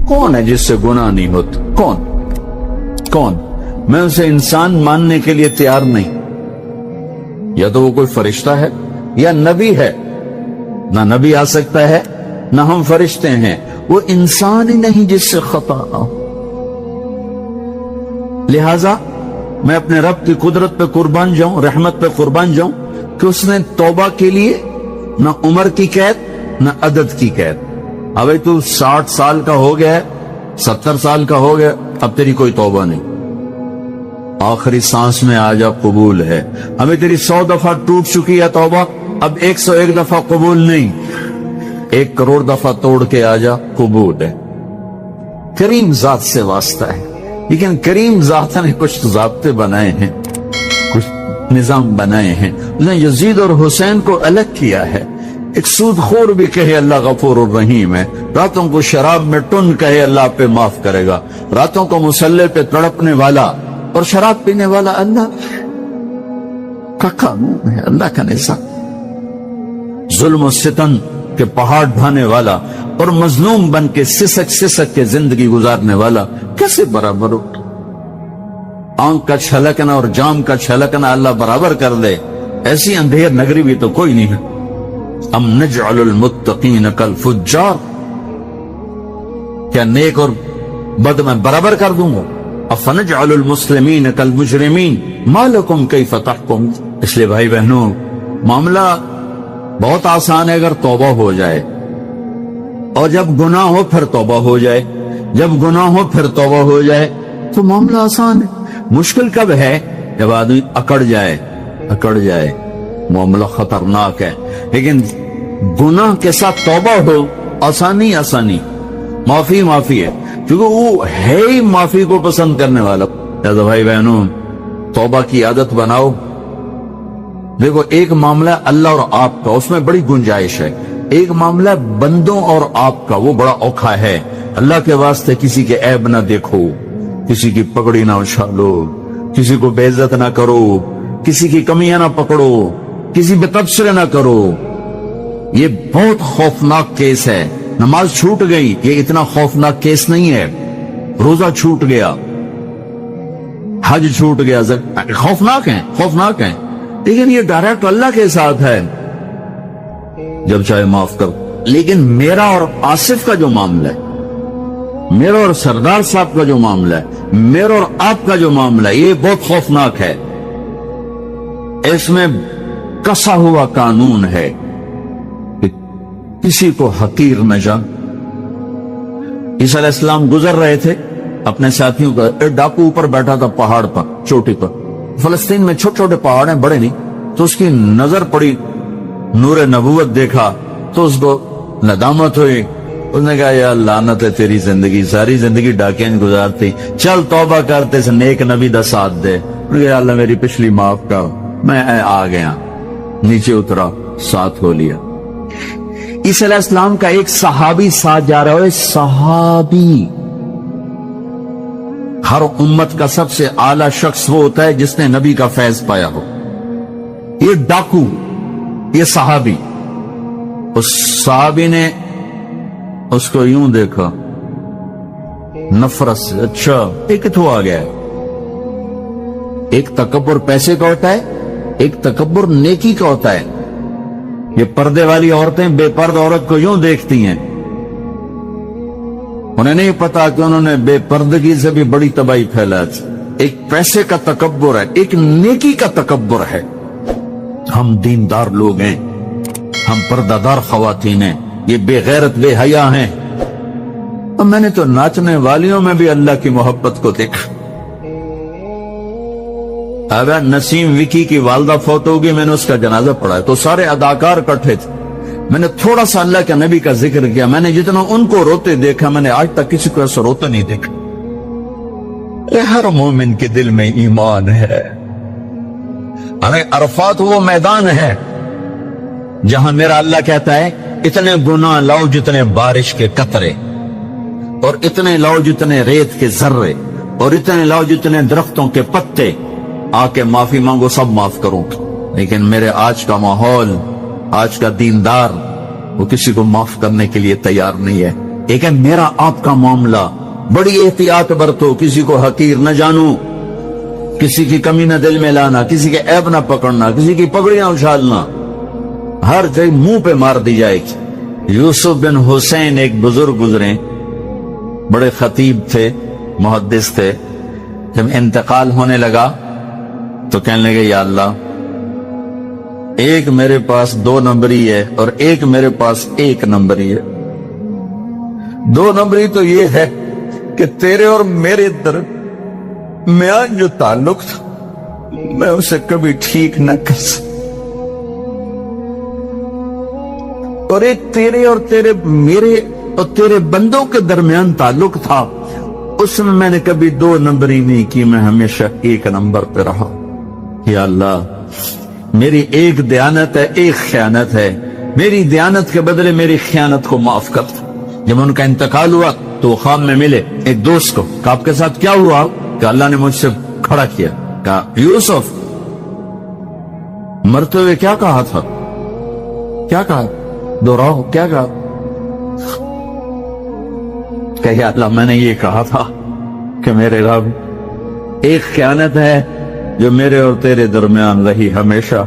کون ہے جس سے گناہ نہیں ہوتا؟ کون؟ میں اسے انسان ماننے کے لیے تیار نہیں. یا تو وہ کوئی فرشتہ ہے یا نبی ہے. نہ نبی آ سکتا ہے نہ ہم فرشتے ہیں. وہ انسان ہی نہیں جس سے خطا نہ ہو. لہذا میں اپنے رب کی قدرت پہ قربان جاؤں، رحمت پہ قربان جاؤں کہ اس نے توبہ کے لیے نہ عمر کی قید نہ عدد کی قید. ابھی تو 60 سال کا ہو گیا ہے، 70 سال کا ہو گیا، اب تیری کوئی توبہ نہیں. آخری سانس میں آ جا، قبول ہے. ہمیں تیری 100 دفعہ ٹوٹ چکی ہے توبہ، اب 101 دفعہ قبول نہیں، 1 کروڑ دفعہ توڑ کے آ جا، قبول ہے. کریم ذات سے واسطہ ہے. لیکن کریم ذات نے کچھ ضابطے بنائے ہیں، کچھ نظام بنائے ہیں. اس نے یزید اور حسین کو الگ کیا ہے. ایک سود خور بھی کہے اللہ غفور الرحیم ہے، راتوں کو شراب میں ٹن کہے اللہ پہ معاف کرے گا، راتوں کو مسلح پہ تڑپنے والا اور شراب پینے والا اللہ کا قانون ہے، اللہ کا نظام. ظلم و ستم کے پہاڑ ڈھانے والا اور مظلوم بن کے سسک کے زندگی گزارنے والا کیسے برابر ہو؟ آنکھ کا چھلکنا اور جام کا چھلکنا اللہ برابر کر دے، ایسی اندھیر نگری بھی تو کوئی نہیں ہے. ام نجعل المتقین کالفجار، کیا نیک اور بد میں برابر کر دوں گا؟ افنجعل المسلمین کالمجرمین ما لکم کیف تحکم. اس لیے بھائی بہنوں، معاملہ بہت آسان ہے اگر توبہ ہو جائے، اور جب گناہ ہو پھر توبہ ہو جائے. جب گناہ ہو پھر توبہ ہو جائے تو معاملہ آسان ہے. مشکل کب ہے؟ جب آدمی اکڑ جائے، معاملہ خطرناک ہے. لیکن گناہ کے ساتھ توبہ ہو، آسانی معافی ہے، کیونکہ وہ ہے ہی معافی کو پسند کرنے والا. لہذا بھائی بہنوں، توبہ کی عادت بناؤ. دیکھو، ایک معاملہ اللہ اور آپ کا، اس میں بڑی گنجائش ہے. ایک معاملہ بندوں اور آپ کا، وہ بڑا اوکھا ہے. اللہ کے واسطے کسی کے عیب نہ دیکھو، کسی کی پگڑی نہ اچھالو، کسی کو بے عزت نہ کرو، کسی کی کمیاں نہ پکڑو، کسی پہ تبصرے نہ کرو. یہ بہت خوفناک کیس ہے. نماز چھوٹ گئی، یہ اتنا خوفناک کیس نہیں ہے. روزہ چھوٹ گیا، حج چھوٹ گیا، خوفناک ہیں، لیکن یہ ڈائریکٹ اللہ کے ساتھ ہے. جب چاہے معاف کر. لیکن میرا اور آصف کا جو معاملہ ہے، میرا اور سردار صاحب کا جو معاملہ ہے، میرا اور آپ کا جو معاملہ ہے، یہ بہت خوفناک ہے. اس میں کسا ہوا قانون ہے کہ کسی کو حقیر نہ جان. عیسیٰ علیہ السلام گزر رہے تھے اپنے ساتھیوں کا، ایک ڈاکو اوپر بیٹھا تھا پہاڑ پر، چوٹی پر. فلسطین میں چھوٹے چھوٹے پہاڑ ہیں، بڑے نہیں. تو اس کی نظر پڑی، نور نبوت دیکھا تو اس کو ندامت ہوئی. اس نے کہا یا لعنت ہے تیری زندگی، ساری زندگی ڈاکیاں گزارتی، چل توبہ کرتے سے نیک نبی دا ساتھ دے. انہوں نے کہا اللہ میری پچھلی معاف کر. میں آ گیا، نیچے اترا، ساتھ ہو لیا. عیسیٰ علیہ السلام کا ایک صحابی ساتھ جا رہا ہے. صحابی، ہر امت کا سب سے اعلیٰ شخص وہ ہوتا ہے جس نے نبی کا فیض پایا ہو. یہ ڈاکو، یہ صحابی. اس صحابی نے اس کو یوں دیکھا نفرت سے. اچھا یہ کتوں آ گیا ہے؟ ایک تکبر پیسے کا ہوتا ہے، ایک تکبر نیکی کا ہوتا ہے. یہ پردے والی عورتیں بے پرد عورت کو یوں دیکھتی ہیں، انہیں نہیں پتا کہ انہوں نے بے پردگی سے بھی بڑی تباہی پھیلا. ایک پیسے کا تکبر ہے، ایک نیکی کا تکبر ہے. ہم دیندار لوگ ہیں، ہم پردہ دار خواتین ہیں، یہ بے غیرت بے حیا ہیں. اور میں نے تو ناچنے والیوں میں بھی اللہ کی محبت کو دیکھا. اگر نسیم وکی کی والدہ فوت ہوگی، میں نے اس کا جنازہ پڑھا ہے تو سارے اداکار اکٹھے تھے. میں نے تھوڑا سا اللہ کے نبی کا ذکر کیا. میں نے جتنا ان کو روتے دیکھا، میں نے آج تک کسی کو ایسا روتے نہیں دیکھا. ہر مومن کے دل میں ایمان ہے. عرفات وہ میدان ہے جہاں میرا اللہ کہتا ہے اتنے گناہ لاؤ جتنے بارش کے قطرے، اور اتنے لاؤ جتنے ریت کے ذرے، اور اتنے لاؤ جتنے درختوں کے پتے. آ کے معافی مانگو، سب معاف کروں. لیکن میرے آج کا ماحول، آج کا دیندار، وہ کسی کو معاف کرنے کے لیے تیار نہیں ہے. ایک ہے میرا آپ کا معاملہ، بڑی احتیاط برتو، کسی کو حقیر نہ جانو، کسی کی کمی نہ دل میں لانا، کسی کے عیب نہ پکڑنا، کسی کی پگڑیاں اچھالنا، ہر جگہ منہ پہ مار دی جائے گی۔ یوسف بن حسین ایک بزرگ گزرے، بڑے خطیب تھے، محدث تھے، جب انتقال ہونے لگا تو کہنے لگے یا اللہ، ایک میرے پاس 2 نمبری ہے اور ایک میرے پاس 1 نمبری ہے۔ 2 نمبری تو یہ ہے کہ تیرے اور میرے درمیان جو تعلق تھا میں اسے کبھی ٹھیک نہ کر سکتا، اور ایک تیرے اور میرے اور تیرے بندوں کے درمیان تعلق تھا، اس میں نے کبھی 2 نمبری نہیں کی، میں ہمیشہ 1 نمبر پہ رہا۔ یا اللہ، میری ایک دیانت ہے، ایک خیانت ہے، میری دیانت کے بدلے میری خیانت کو معاف کر۔ جب ان کا انتقال ہوا تو وہ خواب میں ملے ایک دوست کو، کہ آپ کے ساتھ کیا ہوا؟ کہ اللہ نے مجھ سے کھڑا کیا، کہا یوسف مرتے ہوئے کیا کہا تھا؟ کیا کہا؟ دوہراؤ، کیا کہا؟ کہ یا اللہ، میں نے یہ کہا تھا کہ میرے رب، ایک خیانت ہے جو میرے اور تیرے درمیان رہی ہمیشہ،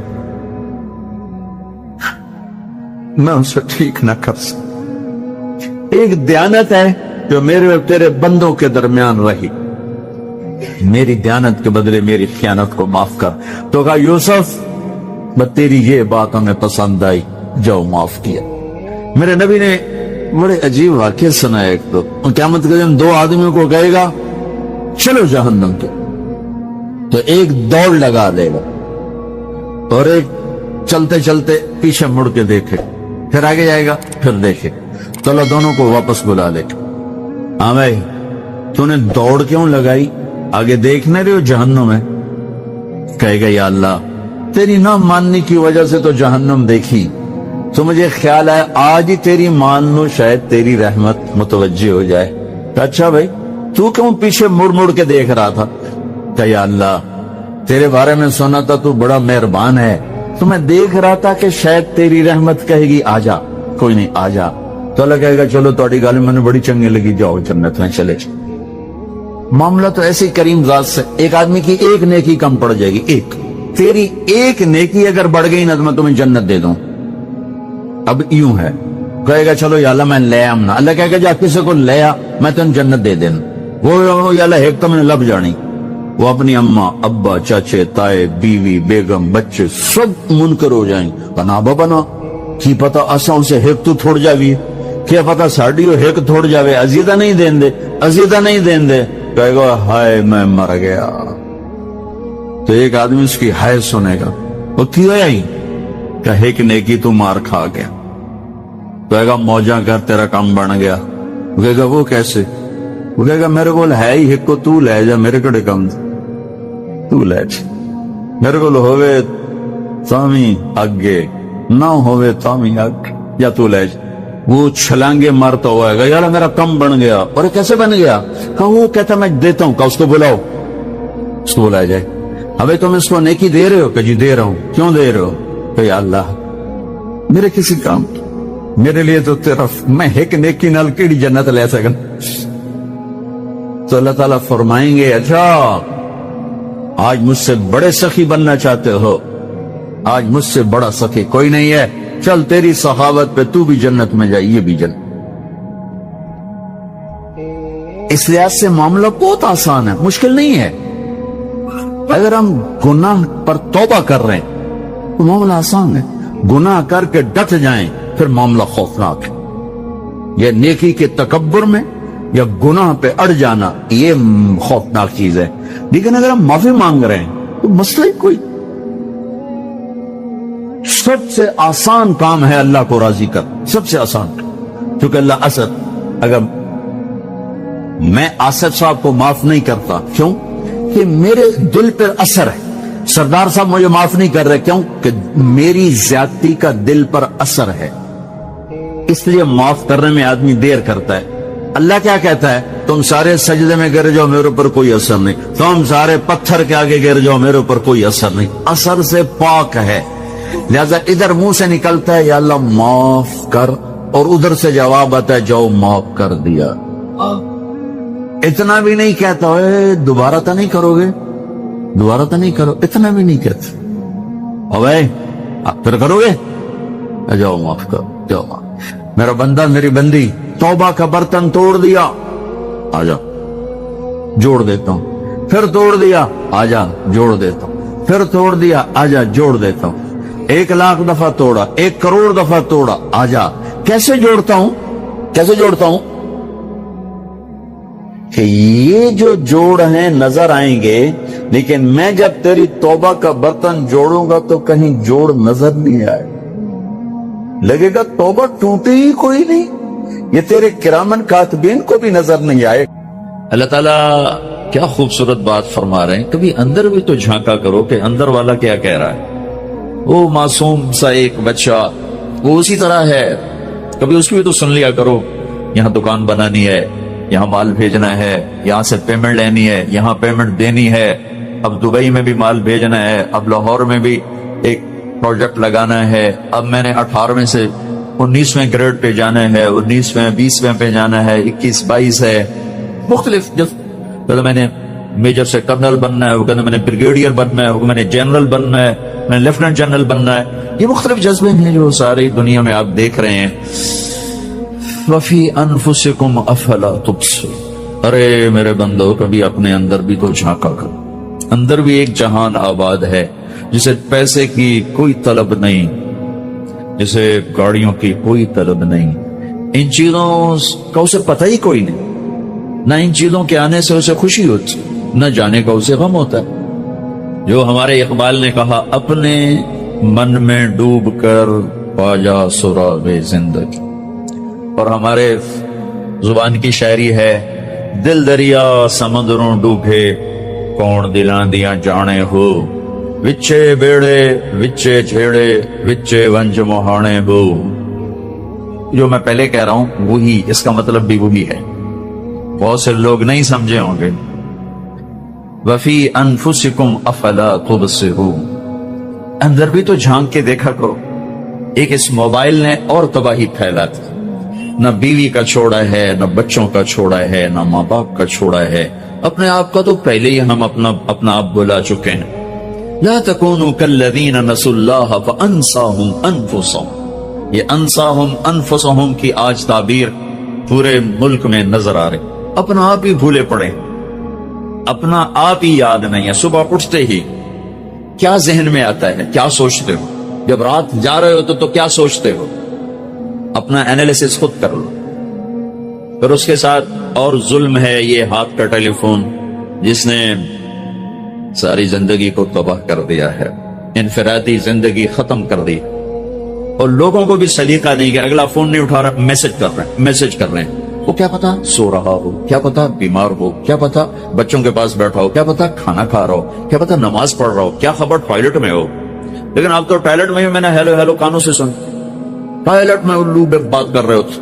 میں اسے ٹھیک نہ کر سکتا، ایک دیانت ہے جو میرے اور تیرے بندوں کے درمیان رہی، میری دیانت کے بدلے میری خیانت کو معاف کر۔ تو کہا یوسف، بس تیری یہ بات ہمیں پسند آئی، جو معاف کیا۔ میرے نبی نے بڑے عجیب واقعہ سنا ہے۔ ایک تو قیامت کے دن 2 آدمیوں کو کہے گا چلو جہنم کے، تو ایک دوڑ لگا دے گا اور ایک چلتے چلتے پیچھے مڑ کے دیکھے، پھر آگے جائے گا، پھر دیکھے، تو اللہ دونوں کو واپس بلا لے۔ ہاں بھائی، تو نے دوڑ کیوں لگائی؟ آگے دیکھنے رہے ہو جہنم ہے؟ کہے گا یا اللہ، تیری نہ ماننے کی وجہ سے تو جہنم دیکھی، تو مجھے خیال ہے آج ہی تیری مان لو، شاید تیری رحمت متوجہ ہو جائے۔ اچھا بھائی، تو کیوں پیچھے مڑ مڑ کے دیکھ رہا تھا؟ کہ یا اللہ، تیرے بارے میں سنا تھا تو بڑا مہربان ہے، تو میں دیکھ رہا تھا کہ شاید تیری رحمت کہے گی آ جا۔ کوئی نہیں، آ جا۔ تو اللہ کہے گا چلو تھوڑی گل میں نے بڑی چنگی لگی، جاؤ جنت میں چلے جاؤ۔ معاملہ تو ایسی کریم ذات سے، ایک آدمی کی ایک نیکی کم پڑ جائے گی، ایک، تیری ایک نیکی اگر بڑھ گئی نا تو میں تمہیں جنت دے دوں۔ اب یوں ہے، کہے گا چلو یا اللہ میں لے آمنا، اللہ کہے گا جا کسی کو لے آ، میں تمہیں جنت دے دوں۔ وہ یا اللہ ایک تو میں نے لب جانی، وہ اپنی اماں، ابا، چاچے، تائے، بیوی، بیگم، بچے سب منکر ہو جائیں، بنا بنا کی پتا اساں اسے ایک تو تھوڑ جاوی، کیا پتا ساڑی ہو ایک تھوڑ جاوے، عزیزہ نہیں دین دے، عزیزہ نہیں دین دے۔ کہے گا ہائے میں مر گیا۔ تو ایک آدمی اس کی ہائے سنے گا، وہ کیوں آئی؟ کہے کہ نیکی تو مار کھا گیا۔ کہے گا موجہ کر، تیرا کام بن گیا۔ وہ کہے گا وہ کیسے؟ وہ کہے گا میرے کو ہے ہی ایک کو، تو لے جا، میرے کڑے کم تو لے جا، میرے کو ہوئے تامی آگے، نہ ہوئے تامی آگے، یا تو لے جا۔ وہ چھلانگے مارتا ہوا ہے گا، یار میرا کم بن گیا۔ اور کیسے بن گیا؟ کہا وہ کہتا میں دیتا ہوں، کہا اس کو بلاؤ، اس کو بلایا جائے۔ ابھی تم اس کو نیکی دے رہے ہو؟ کہ جی دے رہا ہوں۔ کیوں دے رہے ہو؟ کہ یا اللہ میرے کسی کام، میرے لیے تو تیرا، میں ایک نیکی نال کیڑی جنت لے سکن۔ تو اللہ تعالیٰ فرمائیں گے اچھا آج مجھ سے بڑے سخی بننا چاہتے ہو؟ آج مجھ سے بڑا سخی کوئی نہیں ہے، چل تیری سخاوت پہ تو بھی جنت میں جائے، یہ بھی جنت۔ اس لحاظ سے معاملہ بہت آسان ہے، مشکل نہیں ہے۔ اگر ہم گناہ پر توبہ کر رہے ہیں تو معاملہ آسان ہے، گناہ کر کے ڈٹ جائیں پھر معاملہ خوفناک ہے۔ یہ نیکی کے تکبر میں یا گناہ پہ اڑ جانا یہ خوفناک چیز ہے۔ لیکن اگر ہم معافی مانگ رہے ہیں تو مسئلہ ہی کوئی، سب سے آسان کام ہے اللہ کو راضی کر، سب سے آسان، کیونکہ اللہ اسد، اگر میں آصف صاحب کو معاف نہیں کرتا، کیوں کہ میرے دل پر اثر ہے، سردار صاحب مجھے معاف نہیں کر رہے، کیوں کہ میری زیادتی کا دل پر اثر ہے، اس لیے معاف کرنے میں آدمی دیر کرتا ہے۔ اللہ کیا کہتا ہے؟ تم سارے سجدے میں گر جاؤ، میرے اوپر کوئی اثر نہیں، تم سارے پتھر کے آگے گر جاؤ، میرے اوپر کوئی اثر نہیں، اثر سے پاک ہے۔ لہذا ادھر منہ سے نکلتا ہے یا اللہ معاف کر، اور ادھر سے جواب آتا ہے جاؤ معاف کر دیا. اتنا بھی نہیں کہتا اے دوبارہ تو نہیں کرو گے, دوبارہ تو نہیں کرو, اتنا بھی نہیں کہتے. اوے آپ پھر کرو گے, جاؤ معاف کرو, جاؤ معاف. میرا بندہ میری بندی توبہ کا برتن توڑ دیا, آ جا جوڑ دیتا ہوں. پھر توڑ دیا, آ جا جوڑ دیتا ہوں. پھر توڑ دیا, آ جا جوڑ دیتا ہوں. 1,00,000 دفعہ توڑا, 1 کروڑ دفعہ توڑا, آ جا. کیسے جوڑتا ہوں, کیسے جوڑتا ہوں کہ یہ جو جوڑ ہیں نظر آئیں گے, لیکن میں جب تیری توبہ کا برتن جوڑوں گا تو کہیں جوڑ نظر نہیں آئے, لگے گا توبہ ٹوٹی ہی کوئی نہیں, یہ تیرے کرامن کاتبین کو بھی نظر نہیں آئے. اللہ تعالیٰ کیا خوبصورت بات فرما رہے ہیں. کبھی اندر بھی تو جھانکا کرو کہ اندر والا کیا کہہ رہا ہے. وہ معصوم سا ایک بچہ وہ اسی طرح ہے, کبھی اس کی بھی تو سن لیا کرو. یہاں دکان بنانی ہے, یہاں مال بھیجنا ہے, یہاں سے پیمنٹ لینی ہے, یہاں پیمنٹ دینی ہے, اب دبئی میں بھی مال بھیجنا ہے, اب لاہور میں بھی ایک پروجیکٹ لگانا ہے, اب میں نے 18ویں سے 19ویں گریڈ پہ جانا ہے, 19ویں 20ویں پہ جانا ہے, 21 22 ہے, مختلف. جب میں نے میجر سے کرنل بننا ہے, وہ کہنا میں نے بریگیڈیئر بننا ہے, وہ میں نے جنرل بننا ہے, میں نے لیفٹیننٹ جنرل بننا ہے. یہ مختلف جذبے ہیں جو ساری دنیا میں آپ دیکھ رہے ہیں. وفی انفسکم افلا تبصرون. ارے میرے بندو کبھی اپنے اندر بھی تو جھانکا کرو. اندر بھی ایک جہان آباد ہے جسے پیسے کی کوئی طلب نہیں, جسے گاڑیوں کی کوئی طلب نہیں, ان چیزوں کا اسے پتہ ہی کوئی نہیں. نہ ان چیزوں کے آنے سے اسے خوشی ہوتی, نہ جانے کا اسے غم ہوتا ہے. جو ہمارے اقبال نے کہا, اپنے من میں ڈوب کر پا جا سراغ زندگی. اور ہمارے زبان کی شاعری ہے, دل دریا سمندروں ڈوبے کون دلاں دیاں جانے ہو, وچے بیڑے وچے جھیڑے وچے ونج مہانے ہو. جو میں پہلے کہہ رہا ہوں وہی, اس کا مطلب بھی وہی ہے, بہت سے لوگ نہیں سمجھے ہوں گے. وفی انفسکم افلا تبصرون. اندر بھی تو جھانک کے دیکھا کرو. ایک اس موبائل نے اور تباہی پھیلا دی. نہ بیوی کا چھوڑا ہے, نہ بچوں کا چھوڑا ہے, نہ ماں باپ کا چھوڑا ہے. اپنے آپ کا تو پہلے ہی ہم اپنا آپ بلا چکے ہیں. لا تکونوا کالذین نسوا اللہ فانساہم انفسہم. یہ انساہم انفسہم کی آج تعبیر پورے ملک میں نظر آ رہی. اپنا آپ ہی بھولے پڑے, اپنا آپ ہی یاد نہیں ہے. صبح اٹھتے ہی کیا ذہن میں آتا ہے, کیا سوچتے ہو, جب رات جا رہے ہو تو کیا سوچتے ہو, اپنا انالیسس خود کر لو. پھر اس کے ساتھ اور ظلم ہے یہ ہاتھ کا ٹیلی فون, جس نے ساری زندگی کو تباہ کر دیا ہے, انفرادی زندگی ختم کر دی. اور لوگوں کو بھی سلیقہ نہیں کہ اگلا فون نہیں اٹھا رہا, میسج کر رہے ہیں. وہ کیا پتا سو رہا ہو, کیا پتا بیمار ہو, کیا پتا بچوں کے پاس بیٹھا ہو, کیا پتا کھانا کھا رہا ہو, کیا پتا نماز پڑھ رہا ہو, کیا خبر ٹوائلٹ میں ہو. لیکن آپ تو ٹوائلٹ میں نے ہیلو ہیلو کانوں سے سن, ٹوائلٹ میں الو بے بات کر رہے ہوتے,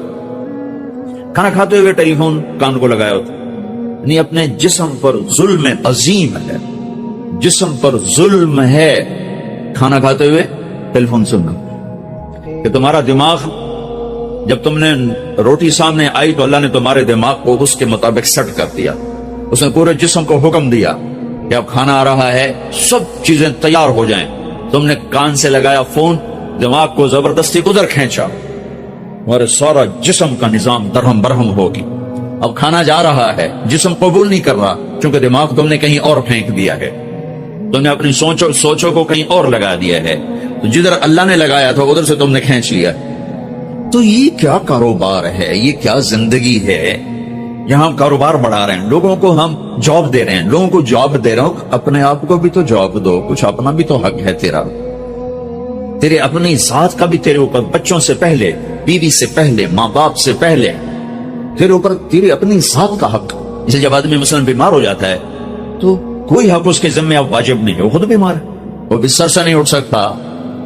کھانا کھاتے ہوئے ٹیلی فون کان کو لگایا ہوتا. نہیں, اپنے جسم پر ظلم عظیم ہے, جسم پر ظلم ہے کھانا کھاتے ہوئے ٹیلی فون سننا. کہ تمہارا دماغ جب تم نے روٹی سامنے آئی تو اللہ نے تمہارے دماغ کو اس کے مطابق سیٹ کر دیا. اس نے پورے جسم کو حکم دیا کہ اب کھانا آ رہا ہے, سب چیزیں تیار ہو جائیں. تم نے کان سے لگایا فون, دماغ کو زبردستی ادھر کھینچا, تمہارے سارا جسم کا نظام درہم برہم ہوگی. اب کھانا جا رہا ہے, جسم قبول نہیں کر رہا کیونکہ دماغ تم نے کہیں اور پھینک دیا ہے, تم نے اپنی سوچوں کو کہیں اور لگا دیا ہے. تو جدھر اللہ نے لگایا تھا ادھر سے تم نے کھینچ لیا. تو یہ کیا کاروبار ہے, یہ کیا زندگی ہے. یہاں ہم کاروبار بڑھا رہے ہیں, لوگوں کو ہم جاب دے رہے ہیں, لوگوں کو جاب دے رہا ہوں, اپنے آپ کو بھی تو جاب دو, کچھ اپنا بھی تو حق ہے تیرا. تیرے اپنی ذات کا بھی تیرے اوپر, بچوں سے پہلے, بیوی سے پہلے, ماں باپ سے پہلے تیرے اوپر تیری اپنی ذات کا حق. اسے جب آدمی مثلا بیمار ہو جاتا ہے تو کوئی حق اس کے ذمہ اب واجب نہیں ہے, وہ خود بیمار ہے, وہ بستر سے نہیں اٹھ سکتا,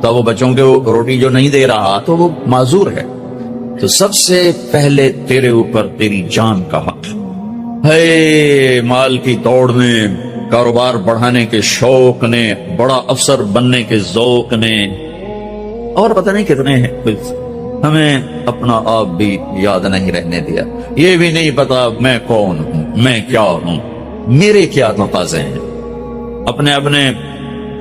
تو وہ بچوں کے روٹی جو نہیں دے رہا تو وہ معذور ہے. تو سب سے پہلے تیرے اوپر تیری جان کا حق ہے. مال کی دوڑ میں, کاروبار بڑھانے کے شوق نے, بڑا افسر بننے کے ذوق نے, اور پتہ نہیں کتنے ہیں ہمیں اپنا آپ بھی یاد نہیں رہنے دیا، یہ بھی نہیں پتا میں کون ہوں، میں کیا ہوں، میرے کیا تقاضے ہیں۔ اپنے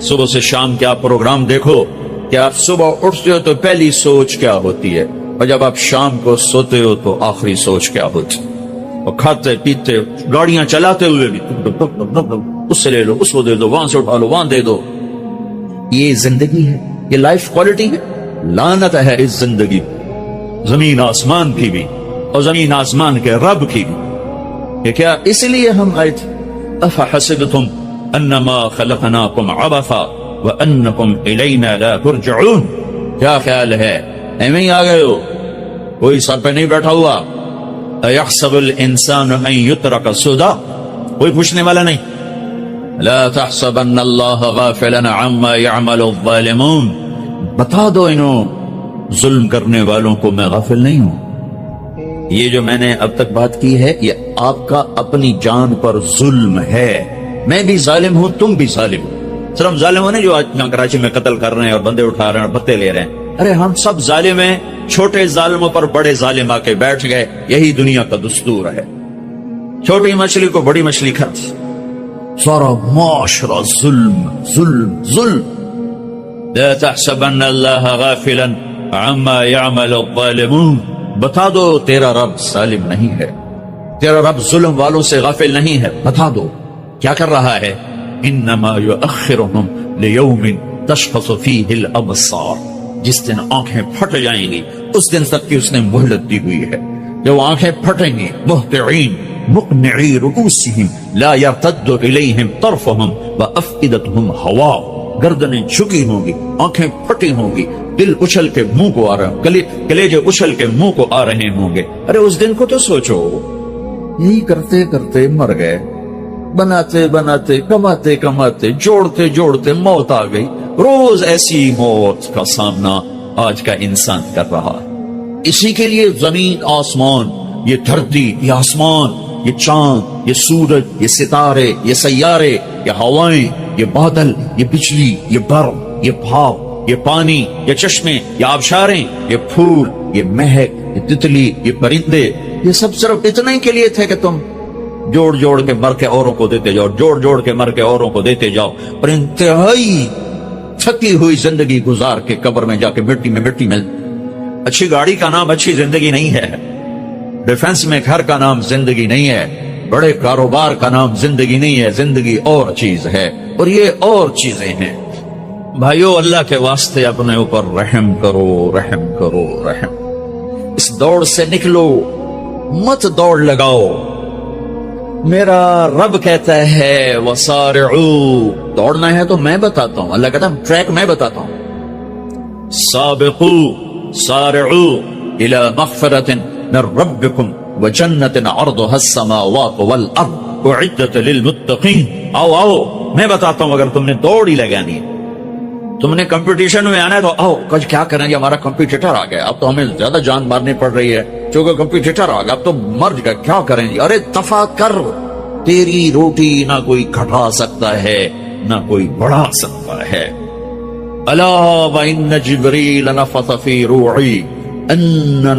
صبح سے شام کے آپ پروگرام دیکھو کہ آپ صبح اٹھتے ہو تو پہلی سوچ کیا ہوتی ہے، اور جب آپ شام کو سوتے ہو تو آخری سوچ کیا ہوتی ہے۔ اور کھاتے پیتے گاڑیاں چلاتے ہوئے بھی اس سے لے لو، اس کو دے دو، وہاں سے اٹھا لو، وہاں دے دو۔ یہ زندگی ہے، یہ لائف کوالٹی ہے؟ لعنت ہے اس زندگی، زمین آسمان کی بھی اور زمین آسمان کے رب کی بھی۔ یہ کیا اس لیے ہم آئے تھے؟ افحسبتم انما خلقناکم عبثا وانکم الینا لا ترجعون۔ کیا خیال ہے ایویں ہی آ گئے ہو؟ کوئی سر پہ نہیں بیٹھا ہوا۔ ایحسب الانسان ان یترک سدی، کوئی پوچھنے والا نہیں۔ لا تحسبن اللہ غافلا عما يعمل الظالمون، بتا دو انہوں ظلم کرنے والوں کو میں غافل نہیں ہوں۔ یہ جو میں نے اب تک بات کی ہے یہ آپ کا اپنی جان پر ظلم ہے۔ میں بھی ظالم ہوں، تم بھی ظالم ہو۔ صرف ظالم ہونے جو آج کراچی میں قتل کر رہے ہیں اور بندے اٹھا رہے ہیں اور بتے لے رہے ہیں، ارے ہم سب ظالم ہیں۔ چھوٹے ظالموں پر بڑے ظالم آ کے بیٹھ گئے، یہی دنیا کا دستور ہے۔ چھوٹی مچھلی کو بڑی مچھلی کھاتی، سارا معاشرہ ظلم ظلم ظلم۔ لا تحسبن اللہ غافلا عما يعمل الظالمون، بتا دو تیرا رب ظالم نہیں ہے، تیرا رب ظلم والوں سے غافل نہیں ہے، بتا دو کیا کر رہا ہے۔ انما یؤخرهم لیوم تشخص فیہ الابصار، جس دن آنکھیں پھٹ جائیں گی اس دن تک کی اس نے مہلت دی ہوئی ہے۔ جب آنکھیں پھٹیں گی، مہطعین مقنعی رؤوسہم لا یرتد الیہم طرفہم وافئدتہم ہوا، گردنیں جھکی ہوں گی، آنکھیں پھٹی ہوں گی، دل اچھل کے منہ کو آ رہے، کلیجے اچھل کے منہ کو آ رہے ہوں گے۔ ارے اس دن کو تو سوچو۔ یہی کرتے کرتے مر گئے، بناتے بناتے، کماتے کماتے، جوڑتے جوڑتے موت آ گئی۔ روز ایسی موت کا سامنا آج کا انسان کر رہا ہے۔ اسی کے لیے زمین آسمان، یہ دھرتی، یہ آسمان، یہ چاند، یہ سورج، یہ ستارے، یہ سیارے، یہ ہوائیں، یہ بادل، یہ بجلی، یہ برف، یہ بھاپ، یہ پانی، یہ چشمے، یہ آبشاریں، یہ پھول، یہ مہک، یہ تتلی، یہ پرندے، یہ سب صرف اتنے کے لیے تھے کہ تم جوڑ جوڑ کے مر کے اوروں کو دیتے جاؤ، جوڑ جوڑ کے مر کے اوروں کو دیتے جاؤ، اور انتہائی تھکی ہوئی زندگی گزار کے قبر میں جا کے مٹی میں۔ اچھی گاڑی کا نام اچھی زندگی نہیں ہے، ڈیفنس میں گھر کا نام زندگی نہیں ہے، بڑے کاروبار کا نام زندگی نہیں ہے، زندگی اور چیز ہے، اور یہ اور چیزیں ہیں۔ بھائیو اللہ کے واسطے اپنے اوپر رحم کرو، رحم کرو، رحم۔ اس دوڑ سے نکلو، مت دوڑ لگاؤ۔ میرا رب کہتا ہے وَسَارِعُوا، دوڑنا ہے تو میں بتاتا ہوں، اللہ کہتا ہے ٹریک میں بتاتا ہوں۔ سابقوا سارعوا الى مغفرة من ربكم وجنة عرضها السماوات والارض اعدت للمتقین۔ آؤ آؤ میں بتاتا ہوں، اگر تم نے دوڑ ہی لگانی ہے، تم نے کمپٹیشن میں آنا ہے تو آؤ، کچھ کیا کریں گے، ہمارا کمپیٹیٹر آ گیا، اب تو ہمیں زیادہ جان مارنی پڑ رہی ہے چونکہ کمپیٹیٹر آ گیا، اب تو مر گیا، کیا کریں گے؟ ارے دفع کر، تیری روٹی نہ کوئی گھٹا سکتا ہے نہ کوئی بڑھا سکتا ہے۔ الا وان جبریل نفث فی روعی ان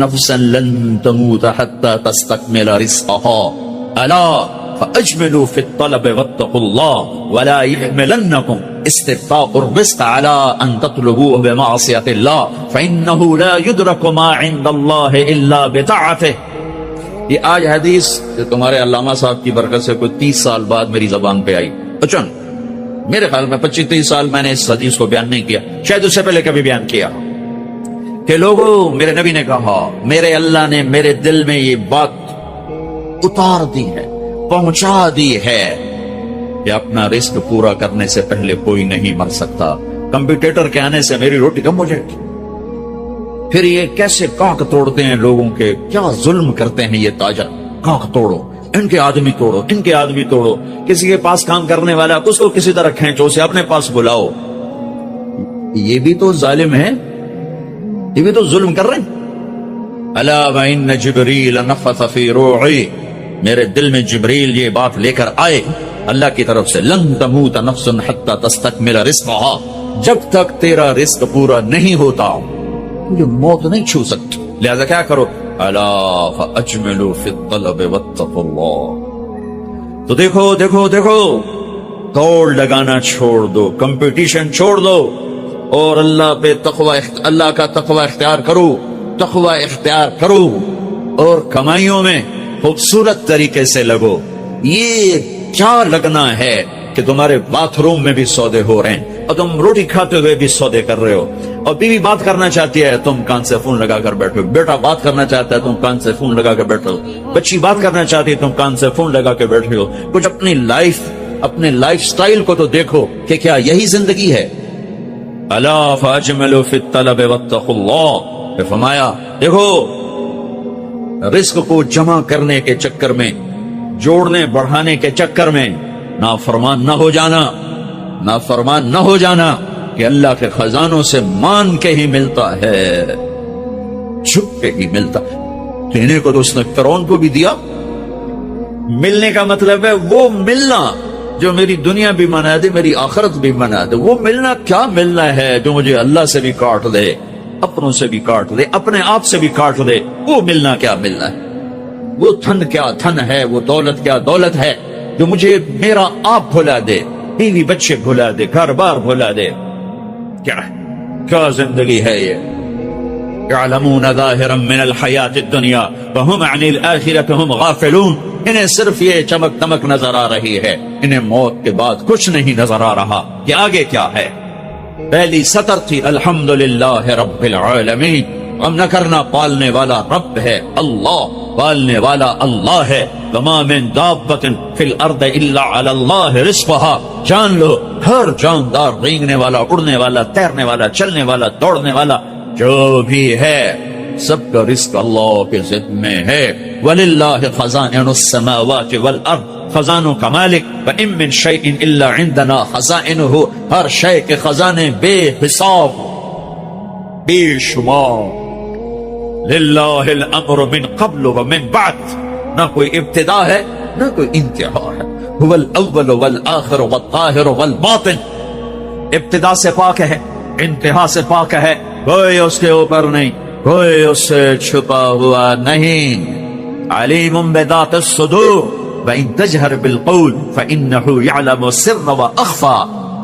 نفسا لن تموت حتى تستكمل رزقها الا فاجملوا في الطلب واتقوا الله ولا يحملنكم استبطاء الرزق على ان تطلبوه بمعصية الله فانه لا يدرك ما عند الله الا بطاعته۔ یہ آج حدیث تمہارے علامہ صاحب کی برکت سے کوئی 30 سال بعد میری زبان پہ آئی، اچانک میرے خیال میں 25-30 سال میں نے اس حدیث کو بیان نہیں کیا، شاید اس سے پہلے کبھی بیان کیا کہ لوگوں، میرے نبی نے کہا، میرے اللہ نے میرے دل میں یہ بات اتار دی ہے، پہنچا دی ہے کہ اپنا رزق پورا کرنے سے پہلے کوئی نہیں مر سکتا۔ کمپیٹیٹر کے آنے سے میری روٹی کم ہو جائے گی۔ پھر یہ کیسے کاک توڑتے ہیں لوگوں کے، کیا ظلم کرتے ہیں یہ تاجر، کاک توڑو، ان کے آدمی توڑو، ان کے آدمی توڑو، کسی کے پاس کام کرنے والا اس کو کسی طرح کھینچو، اسے اپنے پاس بلاؤ۔ یہ بھی تو ظالم ہے، یہ بھی تو ظلم کر رہے ہیں۔ الا وان جبریل نفث فی روعی، میرے دل میں جبریل یہ بات لے کر آئے اللہ کی طرف سے، لن تموت نفس حتی تستکمل رزقها، جب تک تیرا رزق پورا نہیں ہوتا مجھے موت نہیں چھو سکتی، لہذا کیا کرو، الا فاجملوا فی الطلب واتقوا اللہ۔ تو دیکھو دیکھو دیکھو، دوڑ لگانا چھوڑ دو، کمپٹیشن چھوڑ دو، اور اللہ پہ اللہ کا تقوی اختیار کرو، تقوی اختیار کرو، اور کمائیوں میں خوبصورت طریقے سے لگو۔ یہ کیا لگنا ہے کہ تمہارے باتھ روم میں بھی سودے ہو رہے ہیں، اور تم روٹی کھاتے ہوئے بھی سودے کر رہے ہو، اور بیوی بات کرنا چاہتی ہے تم کان سے فون لگا کر بیٹھو، بیٹا بات کرنا چاہتا ہے تم کان سے فون لگا کر بیٹھو، بچی بات کرنا چاہتی ہے تم کان سے فون لگا کے بیٹھے ہو۔ کچھ اپنے لائف سٹائل کو تو دیکھو کہ کیا یہی زندگی ہے؟ الا فاجملوا فی الطلب واتقوا اللہ، پھر فرمایا دیکھو رزق کو جمع کرنے کے چکر میں، جوڑنے بڑھانے کے چکر میں نافرمان نہ ہو جانا، نافرمان نہ ہو جانا کہ اللہ کے خزانوں سے مان کے ہی ملتا ہے، چھپ کے ہی ملتا۔ دینے کو تو اس نے فرعون کو بھی دیا، ملنے کا مطلب ہے وہ ملنا جو میری دنیا بھی منا دے، میری آخرت بھی منا دے۔ وہ ملنا کیا ملنا ہے جو مجھے اللہ سے بھی کاٹ دے، اپنوں سے بھی کاٹ دے، اپنے آپ سے بھی کاٹ دے، وہ ملنا کیا ملنا ہے؟ وہ دھن کیا دھن ہے، وہ دولت کیا دولت ہے جو مجھے میرا آپ بھلا دے، بیوی بچے بھلا دے، گھر بار بھلا دے؟ کیا زندگی ہے یہ؟ يعلمون ظاهرا من الحیات الدنیا وهم عن الآخرة هم غافلون۔ انہیں صرف یہ چمک دمک نظر آ رہی ہے، انہیں موت کے بعد کچھ نہیں نظر آ رہا کہ آگے کیا ہے۔ پہلی سطر تھی الحمدللہ رب العالمین، ہم نہ کرنا پالنے والا رب ہے اللہ، پالنے والا اللہ ہے۔ وما من دابۃ فی الارض الا علی اللہ رزقها، جان لو ہر جاندار، رینگنے والا، اڑنے والا، تیرنے والا، چلنے والا، دوڑنے والا جو بھی ہے، سب کا رزق اللہ کے ذمے ہے۔ وَلِلَّهِ خَزَائِنُ السَّمَاوَاتِ وَالْأَرْضِ، خزانوں کا مالک۔ وَإِن مِّن شَيْءٍ إِلَّا عِندَنَا خَزَائِنُهُ، ہر شے کے خزانے بے حساب، بے شمار۔ لِلَّهِ الْأَمْرُ مِن قَبْلُ وَمِن بَعْدُ، نہ کوئی ابتدا ہے نہ کوئی انتہا ہے۔ هُوَ الْأَوَّلُ وَالْآخِرُ وَالظَّاهِرُ وَالْبَاطِنُ، ابتدا سے پاک ہے، انتہا سے پاک ہے، کوئی اس کے اوپر نہیں، کوئی اس سے چھپا ہوا نہیں۔ علیم بذات الصدور وَإِن تَجْهَرْ بِالْقَوْلِ فَإِنَّهُ يَعْلَمُ السِّرَّ وَأَخْفَى۔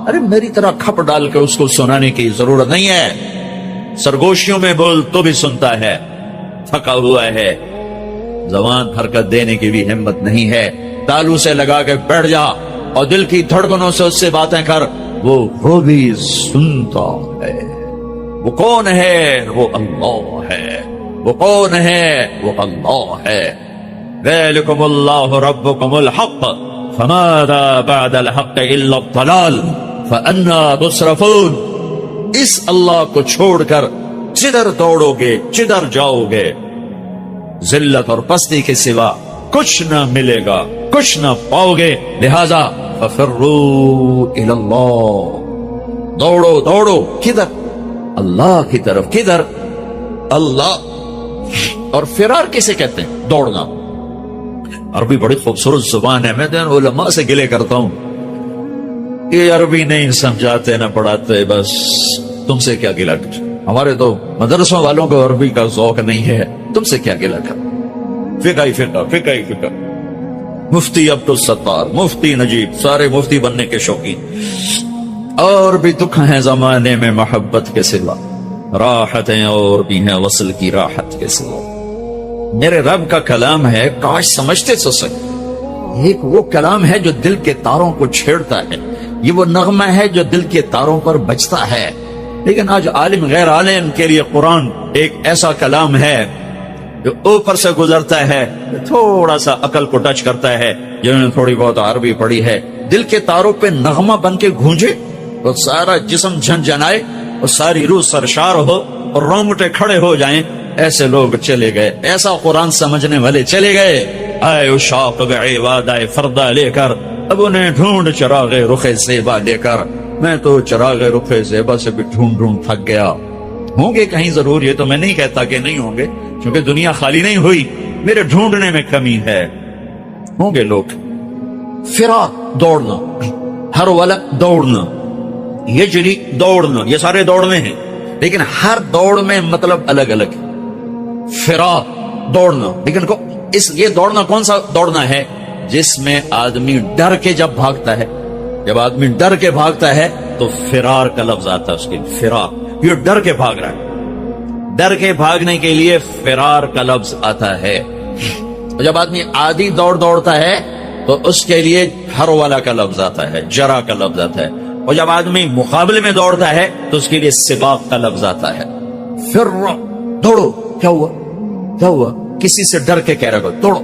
ارے میری طرح کھپ ڈال کے اس کو سنانے کی ضرورت نہیں ہے، سرگوشیوں میں بول تو بھی سنتا ہے، تھکا ہوا ہے، زبان حرکت دینے کی بھی ہمت نہیں ہے، تالو سے لگا کے بیٹھ جا اور دل کی دھڑکنوں سے اس سے باتیں کر، وہ بھی سنتا ہے۔ وہ کون ہے؟ وہ اللہ ہے۔ وہ کون ہے؟ وہ اللہ ہے۔ ذالکم اللہ ربکم الحق فماذا بعد الحق الا الضلال فانا تصرفون۔ اس اللہ کو چھوڑ کر جدھر دوڑو گے، جدھر جاؤ گے، ذلت اور پستی کے سوا کچھ نہ ملے گا، کچھ نہ پاؤ گے۔ لہذا ففروا الی اللہ، دوڑو دوڑو، کدھر؟ اللہ کی طرف۔ کدھر؟ اللہ۔ اور فرار کسے کہتے ہیں؟ دوڑنا۔ عربی بڑی خوبصورت زبان ہے، میں تو علماء سے گلے کرتا ہوں، یہ عربی نہیں سمجھاتے نہ پڑھاتے، بس تم سے کیا گلہ کر، ہمارے تو مدرسوں والوں کو عربی کا ذوق نہیں ہے، تم سے کیا گلہ کر۔ فقہ ہی فقہ، فقہ ہی فقہ۔ مفتی عبدالستار، مفتی نجیب، سارے مفتی بننے کے شوقین۔ اور بھی دکھ ہیں زمانے میں محبت کے سوا، راحتیں اور بھی ہیں وصل کی راحت کے سوا۔ میرے رب کا کلام ہے، کاش سمجھتے تو صحیح، ایک وہ کلام ہے جو دل کے تاروں کو چھیڑتا ہے، یہ وہ نغمہ ہے جو دل کے تاروں پر بجتا ہے۔ لیکن آج عالم غیر عالم کے لیے قرآن ایک ایسا کلام ہے جو اوپر سے گزرتا ہے، تھوڑا سا عقل کو ٹچ کرتا ہے، جنہوں نے تھوڑی بہت عربی پڑھی ہے، دل کے تاروں پہ نغمہ بن کے گونجے اور سارا جسم جھنجھنائے اور ساری روح سرشار ہو اور رونگٹے کھڑے ہو جائیں، ایسے لوگ چلے گئے، ایسا قرآن سمجھنے والے چلے گئے۔ آئے اشاق بعباد آئے فردہ لے کر، اب انہیں ڈھونڈ چراغ رخ زیبا لے کر، میں تو چراغ رخ زیبا سے بھی ڈھونڈ تھک گیا۔ ہوں گے کہیں ضرور، یہ تو میں نہیں کہتا کہ نہیں ہوں گے، کیونکہ دنیا خالی نہیں ہوئی، میرے ڈھونڈنے میں کمی ہے، ہوں گے لوگ۔ فرار، دوڑنا، ہر ولد دوڑنا، یجری دوڑنا، یہ سارے دوڑنے ہیں۔ لیکن ہر دوڑ میں مطلب الگ الگ ہے. فراق دوڑنا، لیکن یہ دوڑنا کون سا دوڑنا ہے؟ جس میں آدمی ڈر کے جب بھاگتا ہے، جب آدمی ڈر کے بھاگتا ہے تو فرار کا لفظ آتا ہے اس کے، فرار، یہ ڈر کے بھاگ رہا ہے، ڈر کے بھاگنے کے لیے فرار کا لفظ آتا ہے. جب آدمی عادی دوڑتا ہے تو اس کے لیے ہرولہ کا لفظ آتا ہے، جرا کا لفظ آتا ہے. اور جب آدمی مقابلے میں دوڑتا ہے تو اس کے لیے سباق کا لفظ آتا ہے. پھر دوڑو، کیا ہوا کیا ہوا؟ کسی سے ڈر کے کہہ رہا دوڑو.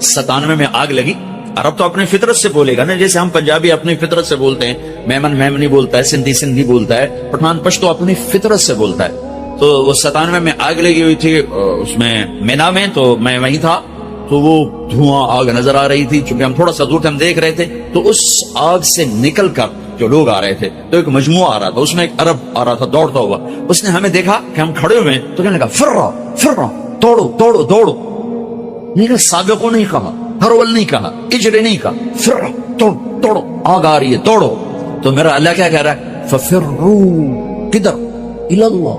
97 میں آگ لگی. عرب تو اپنی فطرت سے بولے گا نا، جیسے ہم پنجابی اپنی فطرت سے بولتے ہیں، میمن میمنی بولتا ہے، سندھی سندھی بولتا ہے، پٹھان پشتو اپنی فطرت سے بولتا ہے. تو وہ 97 میں آگ لگی ہوئی تھی اس میں مینا میں، تو میں وہیں تھا. تو وہ دھواں آگ نظر آ رہی تھی، چونکہ ہم تھوڑا سا دور تھے، ہم دیکھ رہے تھے. تو اس آگ سے نکل کر جو لوگ آ رہے تھے تو ایک مجموعہ آ رہا تھا، اس میں ایک عرب آ رہا تھا دوڑتا ہوا. اس نے ہمیں دیکھا کہ ہم کھڑے ہوئے تو کہنے لگا فرا دوڑو دوڑو دوڑو. نہیں کہا سابقو، نہیں کہا ہرول، نہیں کہا اجرے، نہیں کہا فرا دوڑو دوڑو، آگ آ رہی ہے دوڑو. تو میرا اللہ کیا کہہ رہا ہے؟ ففرو، کدھر؟ الاللہ،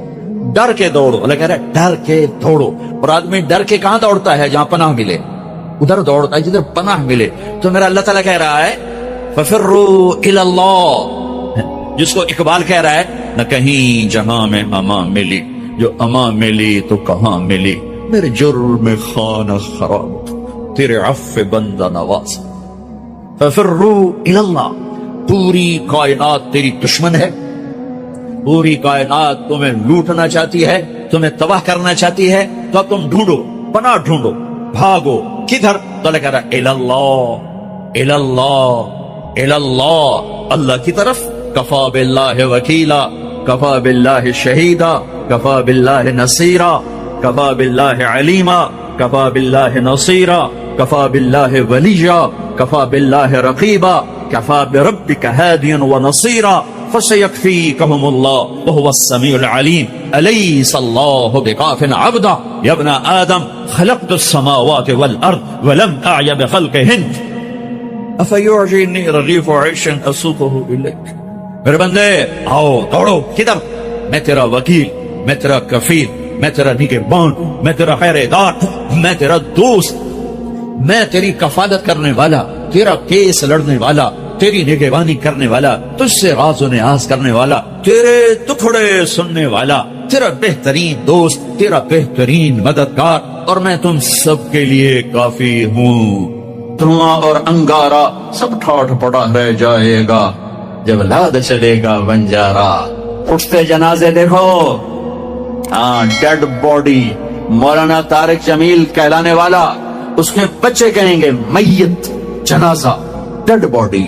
ڈر کے دوڑو. اللہ کہہ رہا ہے ڈر کے دوڑو. اور آدمی ڈر کے کہاں دوڑتا ہے؟ جہاں پناہ ملے، ادھر دوڑتا ہے جدھر پناہ ملے. تو میرا اللہ تعالیٰ کہہ رہا ہے ففروا الی اللہ، جس کو اقبال کہہ رہا ہے نہ کہیں جہاں میں اما ملی، جو اما ملی تو کہاں ملی، میرے جرم خانہ خراب تیرے عفو بندہ نواز. ففروا الی اللہ. پوری کائنات تیری دشمن ہے، پوری کائنات تمہیں لوٹنا چاہتی ہے، تمہیں تباہ کرنا چاہتی ہے. تو اب تم ڈھونڈو، پناہ ڈھونڈو، بھاگو. کدھر؟ تو اللہ کہہ رہا ہے الاللہ الاللہ الاللہ، اللہ کی طرف. کفا باللہ وکیلا، کفا باللہ شہیدا، کفا باللہ نصیرا، کفا باللہ علیما، کفا باللہ نصیرا، کفا باللہ ولیا، کفا باللہ رقیبا، کفا بربک ہادیا ونصیرا، فسیکفیکہم اللہ وہو السمیع العلیم. الیس اللہ بکاف عبدا یا ابن آدم خلقت السماوات والارض ولم اعی بخلقہن افیعجینی رغیف عیشا اسوقہ الیک. میرے بندے آؤ دوڑو. کدھر؟ میں تیرا وکیل، میں تیرا کفیل، میں تیرا نگہبان، میں تیرا خیردار، میں تیرا دوست، میں تیری کفالت کرنے والا، تیرا کیس لڑنے والا، تیری نگہبانی کرنے والا، تجھ سے راز و نیاز کرنے والا، تیرے دکھڑے سننے والا، تیرا بہترین دوست، تیرا بہترین مددگار. اور میں تم سب کے لیے کافی ہوں. دھواں اور انگارہ سب ٹھاٹ پڑا رہ جائے گا جب لاد چلے گا بنجارا. اٹھتے جنازے دیکھو، ہاں ڈیڈ باڈی. مولانا طارق جمیل کہلانے والا، اس کے بچے کہیں گے میت، جنازہ، ڈیڈ باڈی.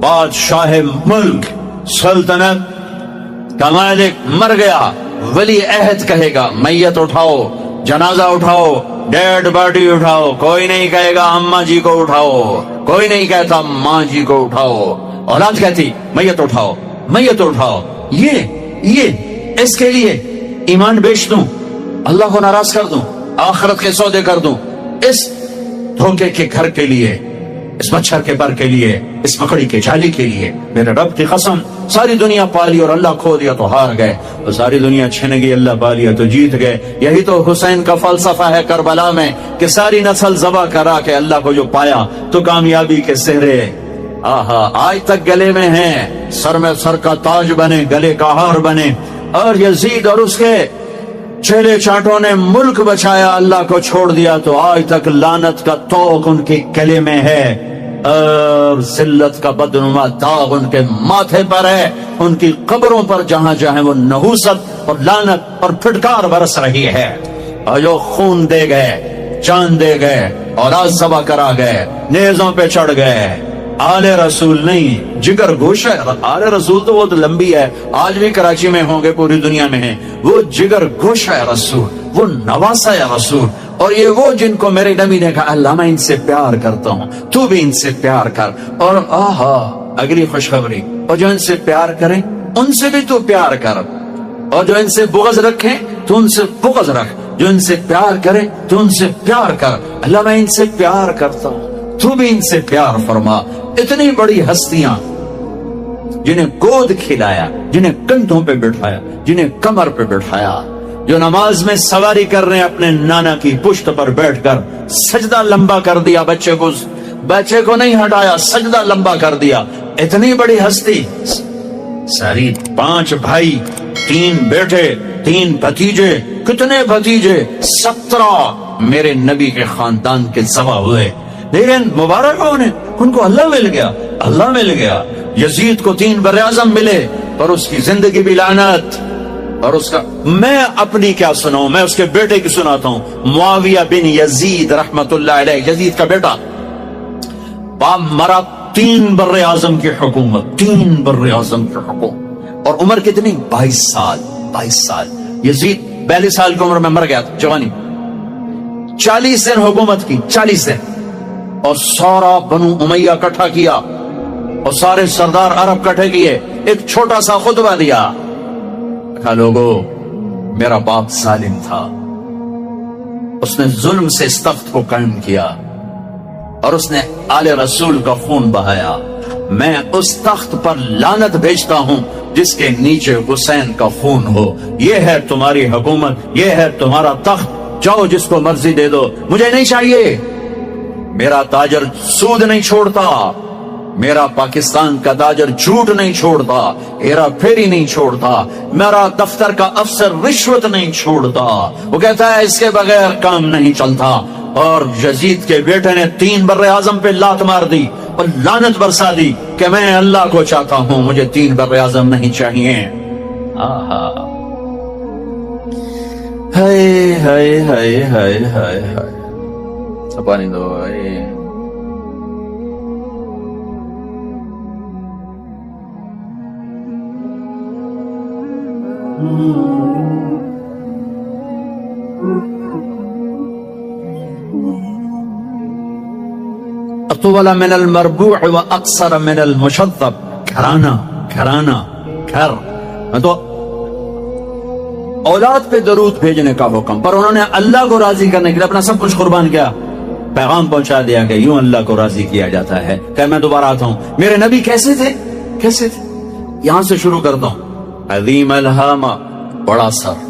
بادشاہ ملک، سلطنت کا مالک مر گیا، ولی عہد کہے گا میت اٹھاؤ، جنازہ اٹھاؤ، ڈیڈ باڈی اٹھاؤ. کوئی نہیں کہے گا اماں جی کو اٹھاؤ، کوئی نہیں کہتا ماں جی کو اٹھاؤ. اولاد کہتی میت اٹھاؤ، میت اٹھاؤ. یہ اس کے لیے ایمان بیچ دوں، اللہ کو ناراض کر دوں، آخرت کے سودے کر دوں، اس دھوکے کے گھر کے لیے، اس مچھر کے پر کے لیے، اس مکڑی کے جالی کے لیے. میرے رب کی قسم، ساری دنیا پالی اور اللہ کھو دیا تو ہار گئے، اور ساری دنیا چھن گئی، اللہ پا لیا تو جیت گئے. یہی تو حسین کا فلسفہ ہے کربلا میں، کہ ساری نسل ذبح کرا کے اللہ کو جو پایا تو کامیابی کے سہرے آہا آج تک گلے میں ہیں. سر میں سر کا تاج بنے، گلے کا ہار بنے. اور یزید اور اس کے چیلے چاٹوں نے ملک بچایا، اللہ کو چھوڑ دیا تو آج تک لعنت کا توق ان کے گلے میں ہے، اور ذلت کا بدنما داغ ان کے ماتھے پر ہے. ان کی قبروں پر جہاں جہاں وہ نحوست اور لعنت اور پھٹکار برس رہی ہے. اور جو خون دے گئے، جان دے گئے، اولاد ذبح کرا گئے، نیزوں پہ چڑھ گئے. آل رسول نہیں، جگر گوشہ. آل رسول تو وہ تو لمبی ہے، آج بھی کراچی میں ہوں گے، پوری دنیا میں ہیں. وہ جگر گوشہ رسول، وہ نواسہ رسول. اور یہ وہ جن کو میرے نبی نے کہا اللہ میں ان سے پیار کرتا ہوں، تو بھی ان سے پیار کر. اور آہا اگلی خوشخبری، اور جو ان سے پیار کریں ان سے بھی تو پیار کر، اور جو ان سے بغض رکھیں تو ان سے بغض رکھ. جو ان سے پیار کریں تو ان سے پیار کر. اللہ میں ان سے پیار کرتا ہوں، تو بھی ان سے پیار فرما. اتنی بڑی ہستیاں جنہیں گود کھلایا، جنہیں کندھوں پہ بٹھایا، جنہیں کمر پہ بٹھایا، جو نماز میں سواری کر رہے ہیں اپنے نانا کی پشت پر بیٹھ کر، سجدہ لمبا کر دیا، بچے کو نہیں ہٹایا، سجدہ لمبا کر دیا. اتنی بڑی ہستی، ساری 5 بھائی، 3 بیٹے، 3 بھتیجے، کتنے بھتیجے، 17 میرے نبی کے خاندان کے ذبح ہوئے. لیکن مبارک ہو انہیں، ان کو اللہ مل گیا، اللہ مل گیا. یزید کو 3 براعظم ملے پر اس کی زندگی بھی لعنت. اور اس کا میں اپنی کیا سناؤں، میں اس کے بیٹے کی سناتا ہوں. معاویہ بن یزید رحمت اللہ علیہ، یزید کا بیٹا، باپ مرا، 3 براعظم کی حکومت، 3 براعظم کی حکومت. اور عمر کتنی؟ 22 سال. 22 سال. یزید 42 سال کی عمر میں مر گیا، جوانی. 40 دن حکومت کی، 40 دن. اور سارا بنو امیہ اکٹھا کیا اور سارے سردار عرب کٹھے کیے، ایک چھوٹا سا خطبہ دیا. کہا لوگو، میرا باپ ظالم تھا، اس نے ظلم سے اس تخت کو قائم کیا اور اس نے آل رسول کا خون بہایا. میں اس تخت پر لعنت بھیجتا ہوں جس کے نیچے حسین کا خون ہو. یہ ہے تمہاری حکومت، یہ ہے تمہارا تخت، جاؤ جس کو مرضی دے دو، مجھے نہیں چاہیے. میرا تاجر سود نہیں چھوڑتا، میرا پاکستان کا تاجر جھوٹ نہیں چھوڑتا، ہیرا پھیری نہیں چھوڑتا، میرا دفتر کا افسر رشوت نہیں چھوڑتا. وہ کہتا ہے اس کے بغیر کام نہیں چلتا. اور یزید کے بیٹے نے 3 براعظم پہ لات مار دی اور لعنت برسا دی کہ میں اللہ کو چاہتا ہوں، مجھے 3 براعظم نہیں چاہیے. آہا، ہائے ہائے ہائے ہائے ہائے ہائے. پانی دو. اطول من المربوع واقصر من المشذب. گھرانہ گھر. تو اولاد پہ درود بھیجنے کا حکم، پر انہوں نے اللہ کو راضی کرنے کے لیے اپنا سب کچھ قربان کیا. پیغام پہنچا دیا کہ یوں اللہ کو راضی کیا جاتا ہے. کہ میں دوبارہ آتا ہوں. میرے نبی کیسے تھے؟ کیسے تھے؟ یہاں سے شروع کرتا ہوں. عظیم الہامہ، بڑا سر.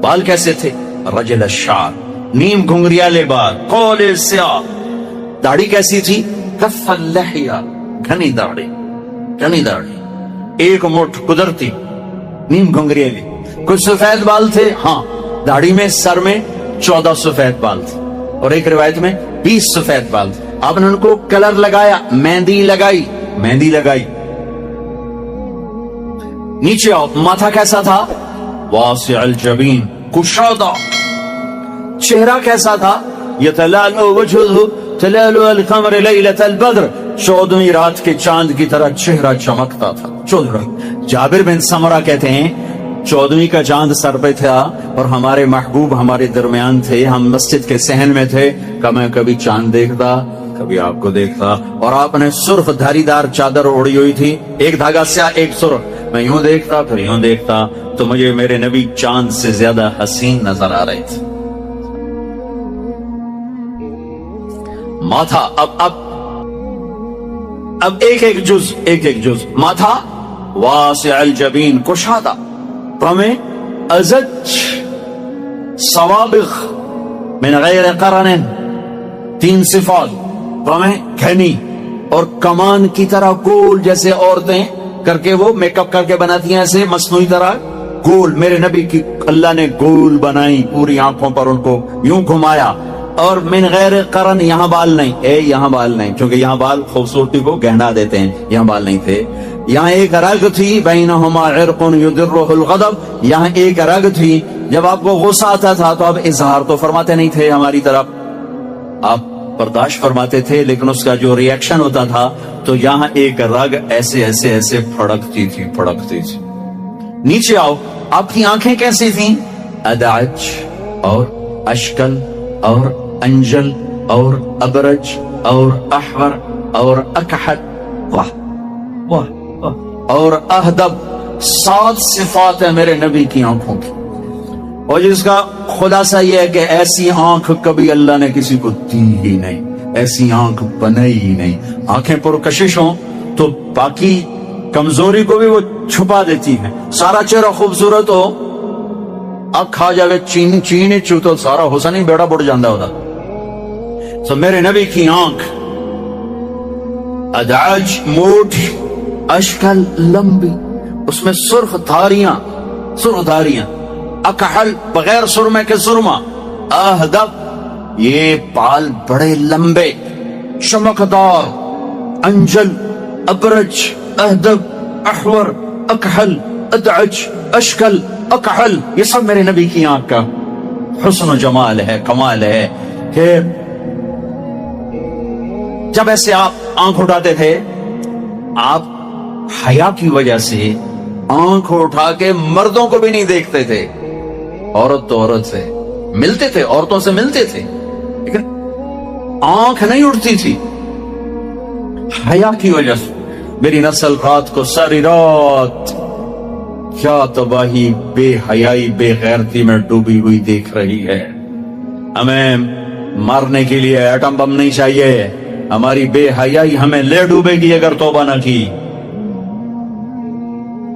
بال کیسے تھے؟ رجل الشعر، نیم گھنگریالے بال، قول سیاہ. داڑھی کیسی تھی؟ کف اللحیہ، گھنی داڑھی، گھنی داڑھی، ایک مٹھ قدرتی، نیم گھنگریالے. کچھ سفید بال تھے، ہاں، داڑھی میں، سر میں 14 سفید بال تھے، اور ایک روایت میں 20 سفید بال تھے. آپ نے ان کو کلر لگایا، مہندی لگائی، مہندی لگائی. نیچے آؤ. ماتھا کیسا تھا؟ واسع الجبین، کشادہ. چہرہ کیسا تھا؟ یتلالو وجہہ تلالو القمر لیلۃ البدر، 14ویں رات کے چاند کی طرح چہرہ چمکتا تھا. 14. جابر بن سمرہ کہتے ہیں 14ویں کا چاند سر پہ تھا اور ہمارے محبوب ہمارے درمیان تھے. ہم مسجد کے صحن میں تھے کہ میں کبھی چاند دیکھتا، کبھی آپ کو دیکھتا. اور آپ نے سرخ دھاری دار چادر اوڑی ہوئی تھی، ایک دھاگا سیاہ، ایک سرخ. میں یوں دیکھتا پھر یوں دیکھتا تو مجھے میرے نبی چاند سے زیادہ حسین نظر آ رہے تھے. ماتھا، اب ایک جز. ماتھا واسع الجبین، کشادہ. پمیں ازج سوابغ من غیر قرن، 3 صفات. پمیں گھنی اور کمان کی طرح گول، جیسے عورتیں کر کے وہ میک اپ کر کے بناتی ہیں ایسے مصنوعی طرح گول. میرے نبی کی اللہ نے گول بنائی، پوری آنکھوں پر ان کو یوں گھمایا. اور من غیر قرن، یہاں بال نہیں، یہاں بال نہیں، کیونکہ یہاں بال خوبصورتی کو گہنا دیتے ہیں، یہاں بال نہیں تھے. یہاں ایک رگ تھی، بینہما عرق یدرہ الغضب، یہاں ایک رگ تھی. جب آپ کو غصہ آتا تھا تو آپ اظہار تو فرماتے نہیں تھے ہماری طرف، آپ برداشت فرماتے تھے، لیکن اس کا جو ریئیکشن ہوتا تھا تو یہاں ایک رگ ایسے ایسے ایسے پھڑکتی تھی. نیچے آؤ. آپ کی آنکھیں کیسی تھیں؟ ادعج اور اشکل اور انجل اور ابرج اور احور اور اکحل، واہ واہ واہ، اور اہدب. 7 صفات ہے میرے نبی کی آنکھوں کی، اور جس کا خلاصہ یہ ہے کہ ایسی آنکھ کبھی اللہ نے کسی کو دی ہی نہیں، ایسی آنکھ بنائی ہی نہیں. آنکھیں پرکشش ہوں تو باقی کمزوری کو بھی وہ چھپا دیتی ہیں. سارا چہرہ خوبصورت ہو, اکھ آ جاوے چین چین چوتو سارا حسن ہی بیڑا بڑھ جاندہ ہوتا. تو میرے نبی کی آنکھ ادعج موٹ, اشکل لمبی, اس میں سرخ دھاریاں, اکحل بغیر سرمے کے سرما, اہدب یہ بال بڑے لمبے, چمکدار, انجل, ابرج, اہدب, احور, اکحل, ادعج, اشکل, اکحل, یہ سب میرے نبی کی آنکھ کا حسن و جمال ہے, کمال ہے. کہ جب ایسے آپ آنکھ اٹھاتے تھے, آپ حیا کی وجہ سے آنکھ اٹھا کے مردوں کو بھی نہیں دیکھتے تھے. عورت تو عورت سے ملتے تھے, عورتوں سے ملتے تھے, لیکن آنکھ نہیں اٹھتی تھی حیا کی وجہ سے. میری نسل رات کو ساری رات کیا تباہی, بے حیائی, بے غیرتی میں ڈوبی ہوئی دیکھ رہی ہے. ہمیں مارنے کے لیے ایٹم بم نہیں چاہیے, ہماری بے حیائی ہمیں لے ڈوبے گی اگر توبہ نہ کی.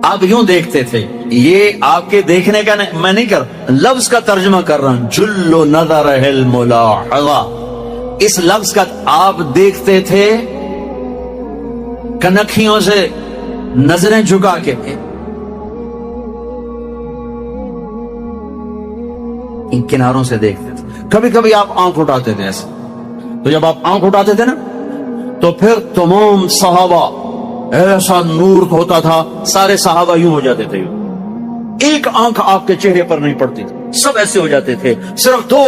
آپ یوں دیکھتے تھے, یہ آپ کے دیکھنے کا میں نہیں کر, لفظ کا ترجمہ کر رہا ہوں. جلو نظر الملاحظہ, اس لفظ کا آپ دیکھتے تھے کنکھیوں سے نظریں جھکا کے, ان کناروں سے دیکھتے تھے. کبھی کبھی آپ آنکھ اٹھاتے تھے ایسے, تو جب آپ آنکھ اٹھاتے تھے نا تو پھر تمام صحابہ ایسا نور ہوتا تھا, سارے صحابہ یوں ہو جاتے تھے, ایک آنکھ آپ کے چہرے پر نہیں پڑتی تھی, سب ایسے ہو جاتے تھے. صرف دو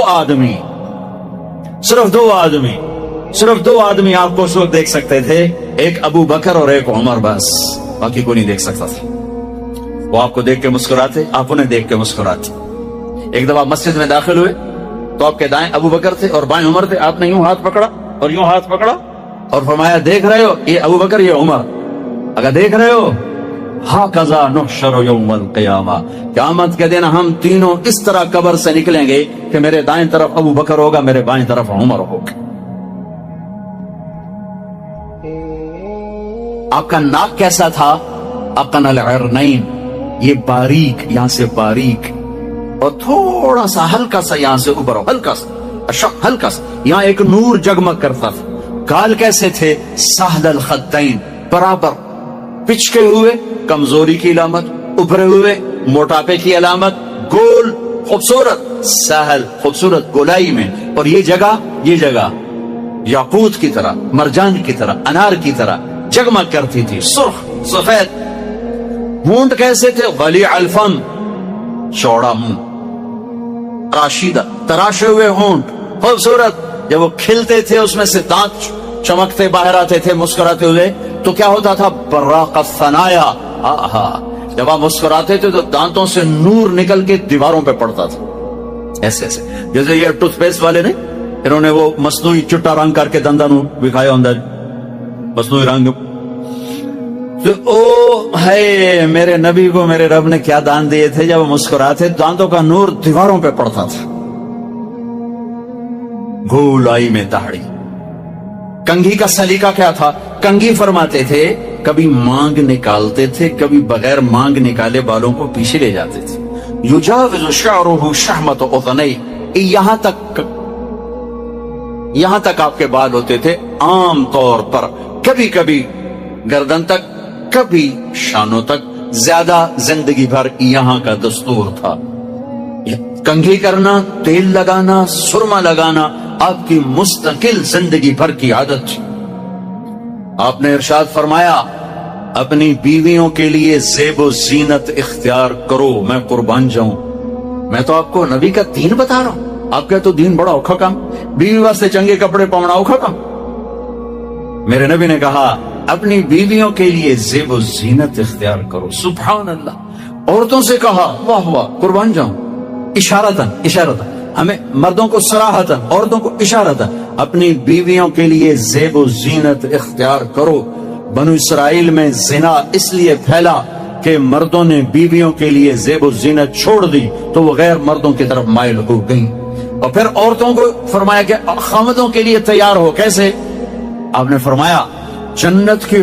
آدمی آپ کو اس وقت دیکھ سکتے تھے, ایک ابو بکر اور ایک عمر, بس باقی کو نہیں دیکھ سکتا تھا. وہ آپ کو دیکھ کے مسکراتے, آپ انہیں دیکھ کے مسکراتے. ایک دفعہ مسجد میں داخل ہوئے تو آپ کے دائیں ابو بکر تھے اور بائیں عمر تھے. آپ نے یوں ہاتھ پکڑا اور یوں ہاتھ پکڑا اور فرمایا, دیکھ رہے ہو یہ ابو بکر یہ عمر, اگر دیکھ رہے ہو, ہاکذا نحشر یوم القیامہ, قیامت کے دن ہم تینوں اس طرح قبر سے نکلیں گے کہ میرے دائیں طرف ابو بکر ہوگا, میرے بائیں طرف عمر ہوگا. آپ کا ناک کیسا تھا؟ اقن العرنین, یہ باریک, یہاں سے باریک اور تھوڑا سا ہلکا سا یہاں سے اوپر, ہلکا سا یہاں ایک نور جگمگ کرتا تھا. گال کیسے تھے؟ سہل الخدین, برابر, پچکے ہوئے, کمزوری کی علامت, ابھرے ہوئے, موٹاپے کی علامت, گول, خوبصورت, سہل, خوبصورت گولائی میں. اور یہ جگہ یاقوت کی طرح, مرجان کی طرح, انار کی طرح جگمگ کرتی تھی, سرخ سفید. ہونٹ کیسے تھے؟ ولیع الفم, چوڑا منہ, راشدہ, تراشے ہوئے ہونٹ, خوبصورت. جب وہ کھلتے تھے اس میں سے دانت چمکتے باہر آتے تھے مسکراتے ہوئے, تو کیا ہوتا تھا؟ براق الثنایا. جب آپ مسکراتے تھے تو دانتوں سے نور نکل کے دیواروں پہ پڑتا تھا, ایسے ایسے. جیسے یہ ٹوتھ پیسٹ والے نے, انہوں نے وہ مصنوعی چٹا رنگ کر کے دنداں نو دکھایا ہوں, مصنوعی رنگ. تو او ہے میرے نبی کو میرے رب نے کیا دان دیے تھے, جب وہ مسکراتے دانتوں کا نور دیواروں پہ پڑتا تھا. گولائی میں داڑھی. کنگھی کا سلیقہ کیا تھا؟ کنگھی فرماتے تھے کبھی مانگ نکالتے تھے, کبھی بغیر مانگ نکالے بالوں کو پیچھے لے جاتے تھے. یجاوز شعرہ شحمت اذنی, یہاں تک آپ کے بال ہوتے تھے عام طور پر, کبھی کبھی گردن تک, کبھی شانوں تک, زیادہ زندگی بھر یہاں کا دستور تھا. کنگھی کرنا, تیل لگانا, سرما لگانا آپ کی مستقل زندگی بھر کی عادت تھی. آپ نے ارشاد فرمایا, اپنی بیویوں کے لیے زیب و زینت اختیار کرو, میں قربان جاؤں. میں تو آپ کو نبی کا دین بتا رہا ہوں, آپ کا تو دین بڑا اوکھا کام, بیوی واسطے چنگے کپڑے پاؤنا اوکھا کام. میرے نبی نے کہا اپنی بیویوں کے لیے زیب و زینت اختیار کرو. سبحان اللہ. عورتوں سے کہا, واہ واہ, قربان جاؤں, اشارتاً ہمیں مردوں کو صراحتاً, عورتوں کو اشارتاً, اپنی بیویوں کے لیے زیب و زینت اختیار کرو. بنو اسرائیل میں زنا اس لیے پھیلا کہ مردوں نے بیویوں کے لیے زیب و زینت چھوڑ دی تو وہ غیر مردوں کی طرف مائل ہو گئی. اور پھر عورتوں کو فرمایا کہ خامدوں کے لیے تیار ہو. کیسے؟ آپ نے فرمایا جنت کی